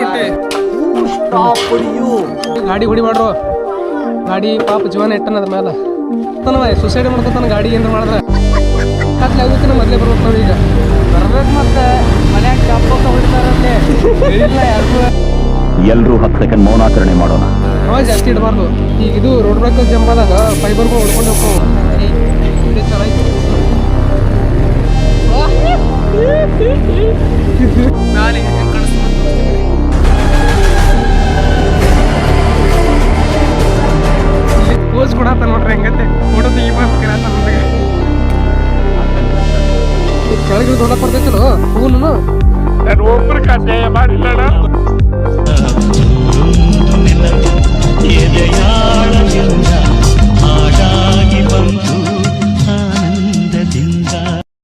ಹೊಂಟಿ ಗಾಡಿ ಹೊಡಿ ಮಾಡ್ರು ಗಾಡಿ ಪಾಪ ಜೀವನ ಇಟ್ಟನ ಅದ್ರ ಮೇಲೆ ಸುಸೈಡ್ ಮಾಡ್ಕೊತಾನ ಗಾಡಿ ಏನ್ರ ಮಾಡಿದ್ರೆ ಕತ್ಲೆ ಆಗೋಕಿನ ಮೊದಲೇ ಬರ್ಬೇಕು ನಾವು ಈಗ ಬರ್ಬೇಕು ಮತ್ತೆ ಮನ್ಯಾಗ ಚಾಪೋಕ ಹೊಡಿತಾರಲ್ಲಿ ಹೇಳಿಲ್ಲ ಯಾರಿಗೂ. ಎಲ್ಲರೂ 10 ಸೆಕೆಂಡ್ ಮೌನಾಚರಣೆ ಮಾಡೋಣ. ಅವಾಗ ಜಾಸ್ತಿ ಇಡಬಾರ್ದು. ಈಗ ಇದು ರೋಡ್ ಬ್ರೇಕರ್ ಜಂಪಾದಾಗ ಫೈಬರ್ಗಳು ಹೊಡ್ಕೊಂಡು ಹೋಗ್ತಾವ. ವಿಡಿಯೋ ಚಲೋ ಆಯ್ತು. ಮ್ಯಾಲೆ ಹೆಂಗೆ ಕಾಣಿಸ್ತಾನೆ ಇಲ್ಲಿ ಪೋಸ್ ಕೊಡತ್ತ ನೋಡ್ರಿ ಹೆಂಗತ್ತೆ ಫೋಟೋ ತೆಗಿಬೇಕು ನಮಗೆ ಕೆಳಗೆ ದೊಡ್ಡ ಬರ್ತೈತಲ್ಲ ಹೂನು ನಾನು ಒಬ್ಬರು ಕಡ್ಡಾಯ ಮಾಡಿಲ್ಲ